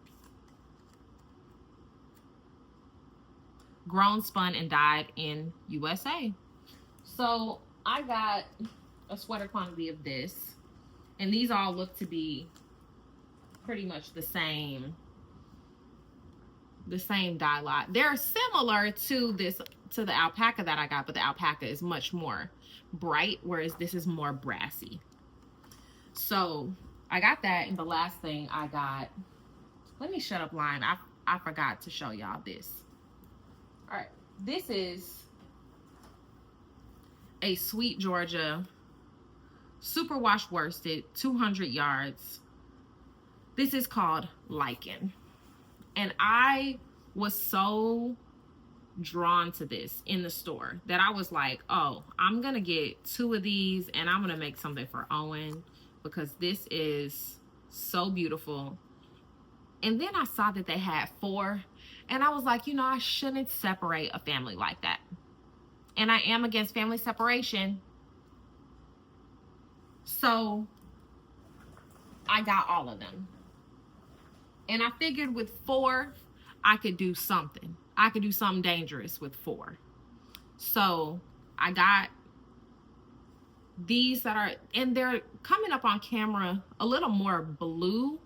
Grown, spun, and dyed in USA. So I got a sweater quantity of this. And these all look to be pretty much the same dye lot. They're similar to the alpaca that I got, but the alpaca is much more bright, whereas this is more brassy. So I got that. And the last thing I got, let me shut up line. I forgot to show y'all this. All right, this is a Sweet Georgia superwash worsted 200 yards. This is called Lichen. And I was so drawn to this in the store that I was like, oh, I'm going to get 2 of these and I'm going to make something for Owen, because this is so beautiful. And then I saw that they had 4, and I was like, I shouldn't separate a family like that. And I am against family separation. So I got all of them. And I figured with 4, I could do something. I could do something dangerous with 4. So I got these that are, and they're coming up on camera a little more blue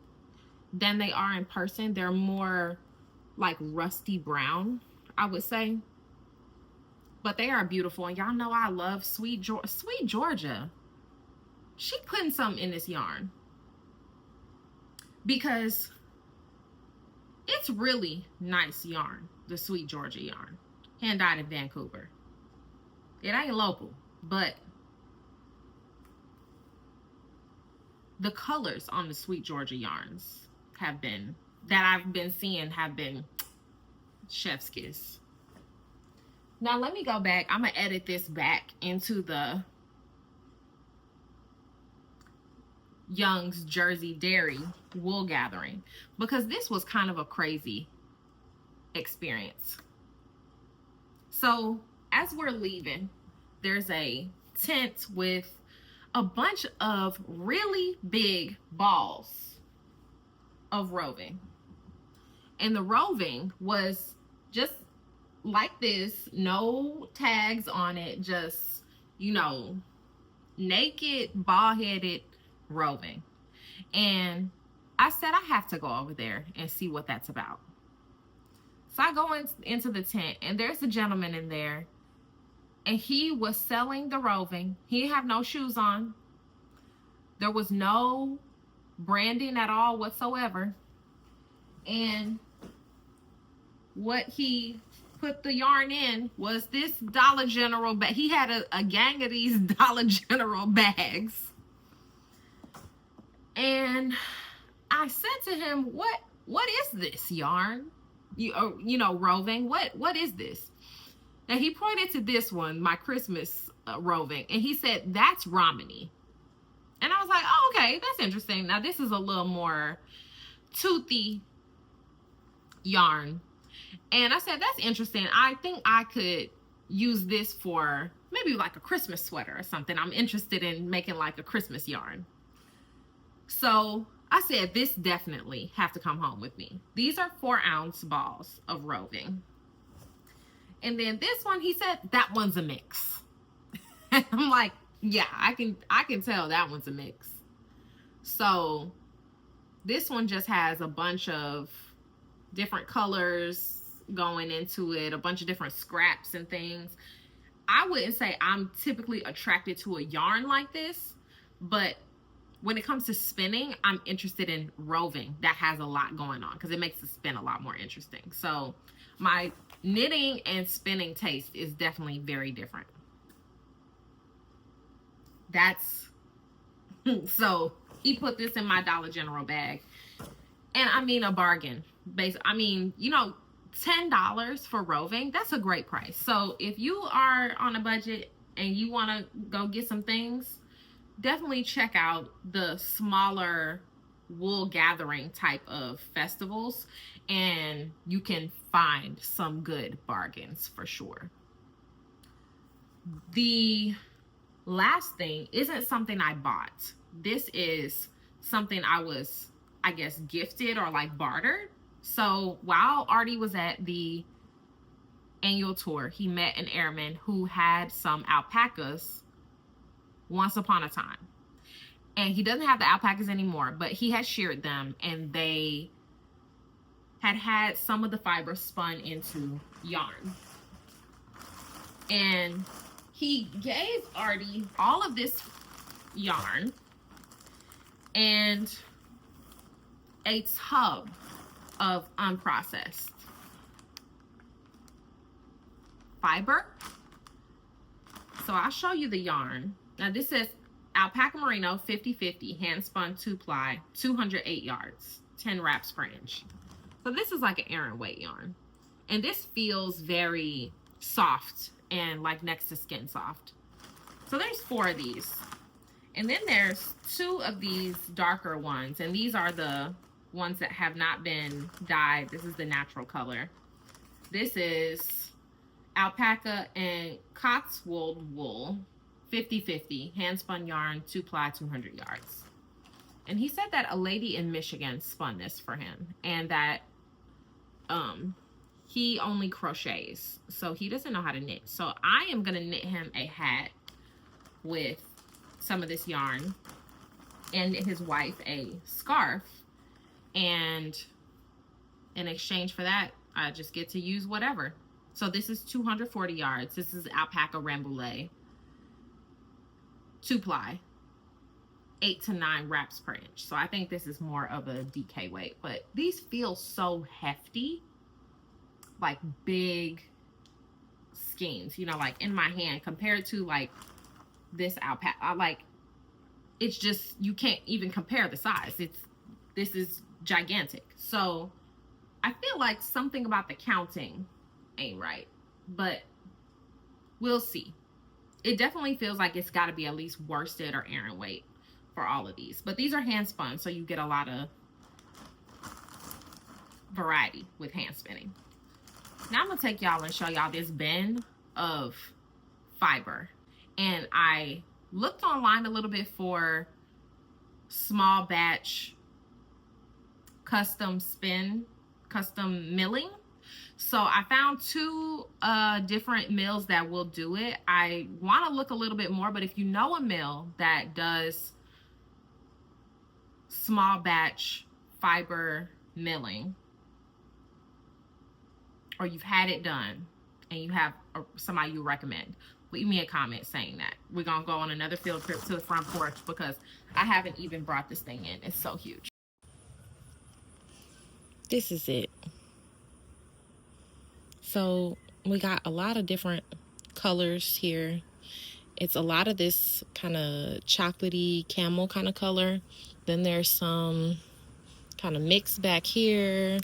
than they are in person. They're more like rusty brown, I would say. But they are beautiful. And y'all know I love Sweet Georgia. She putting something in this yarn, because it's really nice yarn, the Sweet Georgia yarn. Hand dyed in Vancouver. It ain't local, but the colors on the Sweet Georgia yarns have been, that I've been seeing, have been chef's kiss. Now let me go back. I'm gonna edit this back into the Young's Jersey Dairy wool gathering, because this was kind of a crazy experience. So as we're leaving, there's a tent with a bunch of really big balls of roving, and the roving was just like this, no tags on it, just naked, bald-headed roving. And I said I have to go over there and see what that's about. So I go into the tent, and there's a gentleman in there, and he was selling the roving. He didn't have no shoes on. There was no branding at all whatsoever. And what he put the yarn in was this Dollar General bag. He had a gang of these Dollar General bags. And I said to him, what is this yarn? Roving. What is this? And he pointed to this one, my Christmas roving, and he said, that's Romany. And I was like, oh, okay, that's interesting. Now this is a little more toothy yarn. And I said, that's interesting. I think I could use this for maybe like a Christmas sweater or something. I'm interested in making like a Christmas yarn. So I said, this definitely have to come home with me. These are 4-ounce balls of roving. And then this one, he said, that one's a mix. I'm like, Yeah, I can tell that one's a mix. So this one just has a bunch of different colors going into it, a bunch of different scraps and things. I wouldn't say I'm typically attracted to a yarn like this, but when it comes to spinning, I'm interested in roving that has a lot going on because it makes the spin a lot more interesting. So my knitting and spinning taste is definitely very different. That's so he put this in my Dollar General bag. And I mean a bargain. I mean, $10 for roving, that's a great price. So if you are on a budget and you want to go get some things, definitely check out the smaller wool gathering type of festivals, and you can find some good bargains for sure. The last thing isn't something I bought. This is something I was, I guess, gifted or like bartered. So while Artie was at the annual tour, he met an airman who had some alpacas once upon a time. And he doesn't have the alpacas anymore, but he had sheared them, and they had some of the fiber spun into yarn. And he gave Artie all of this yarn and a tub of unprocessed fiber. So I'll show you the yarn. Now this says alpaca merino 50/50 hand spun 2-ply 208 yards 10 wraps per inch. So this is like an Aran weight yarn, and this feels very soft and like next to skin soft. So there's 4 of these, and then there's 2 of these darker ones, and these are the ones that have not been dyed. This is the natural color. This is alpaca and Cotswold wool 50/50 hand spun yarn 2-ply 200 yards. And he said that a lady in Michigan spun this for him, and that he only crochets, so he doesn't know how to knit. So I am gonna knit him a hat with some of this yarn, and his wife a scarf, and in exchange for that I just get to use whatever. So this is 240 yards. This is alpaca rambouillet 2-ply 8 to 9 wraps per inch. So I think this is more of a DK weight, but these feel so hefty, like big skeins, like in my hand, compared to like this alpaca. Like, it's just, you can't even compare the size. This is gigantic. So I feel like something about the counting ain't right, but we'll see. It definitely feels like it's got to be at least worsted or Aran weight for all of these, but these are hand spun, so you get a lot of variety with hand spinning. Now I'm gonna take y'all and show y'all this bin of fiber, and I looked online a little bit for small batch custom milling. So I found 2 different mills that will do it. I want to look a little bit more, but if you know a mill that does small batch fiber milling, or you've had it done and you have somebody you recommend, leave me a comment saying that. We're gonna go on another field trip to the front porch because I haven't even brought this thing in. It's so huge. This is it. So we got a lot of different colors here. It's a lot of this kind of chocolatey camel kind of color. Then there's some kind of mix back here.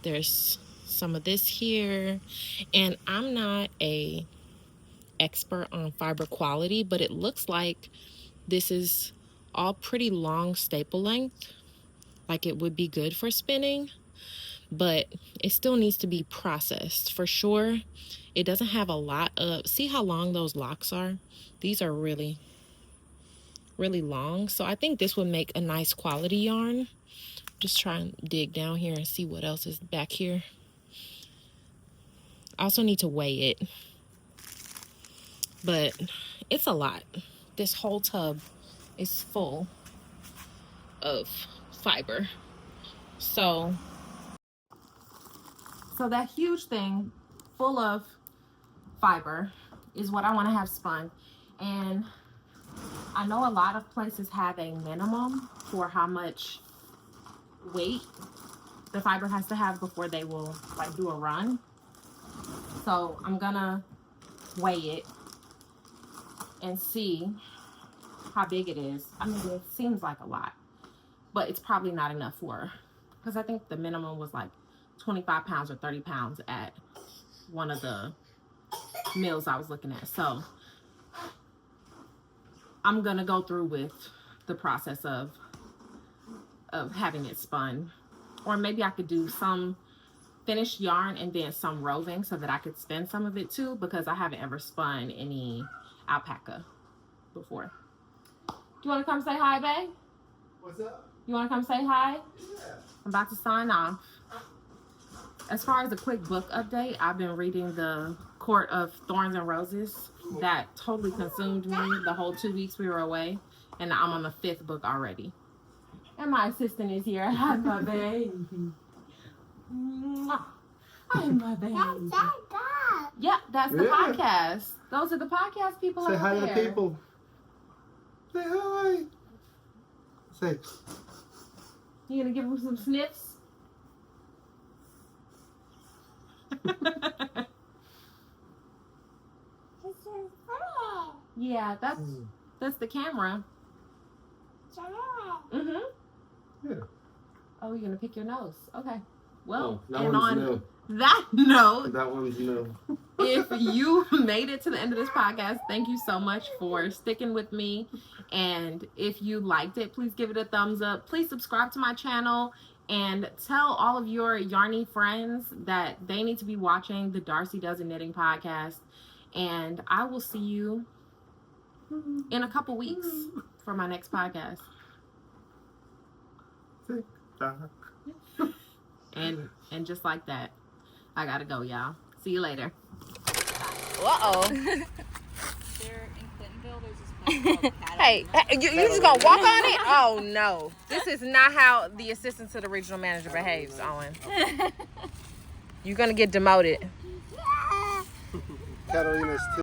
There's some of this here. And I'm not a expert on fiber quality, but it looks like this is all pretty long staple length, like it would be good for spinning, but it still needs to be processed for sure. It doesn't have a lot of, see how long those locks are? These are really, really long. So I think this would make a nice quality yarn. Just try and dig down here and see what else is back here. I also need to weigh it, but it's a lot. this whole tub is full of fiber. So that huge thing full of fiber is what I want to have spun. And I know a lot of places have a minimum for how much weight the fiber has to have before they will like do a run. So I'm gonna weigh it and see how big it is. I mean, it seems like a lot, but it's probably not enough for, because I think the minimum was like 25 pounds or 30 pounds at one of the mills I was looking at. So I'm gonna go through with the process of having it spun, or maybe I could do some finished yarn and then some roving so that I could spin some of it too, because I haven't ever spun any alpaca before. Do you want to come say hi, babe? What's up? You want to come say hi? Yeah. I'm about to sign off. As far as a quick book update, I've been reading The Court of Thorns and Roses. That totally consumed me the whole 2 weeks we were away, and I'm on the 5th book already. And my assistant is here. Hi, my baby. Hi, my baby. Yeah, that's the podcast. Those are the podcast people. Say over hi there. to the people. Say hi. Say. You gonna give them some sniffs? Yeah, that's the camera. Mm-hmm. Yeah. Oh, you're gonna pick your nose. Okay. Well, that and one's on no. that note, That one's no. if you made it to the end of this podcast, thank you so much for sticking with me. And if you liked it, please give it a thumbs up. Please subscribe to my channel and tell all of your yarny friends that they need to be watching the Darcy Does a Knitting podcast. And I will see you in a couple weeks for my next podcast. And just like that, I gotta go, y'all. See you later. Uh-oh. There in Clintonville, there's this place called Hey, you just gonna walk on it? Oh, no. This is not how the assistant to the regional manager behaves, Owen. You're gonna get demoted. Catalina's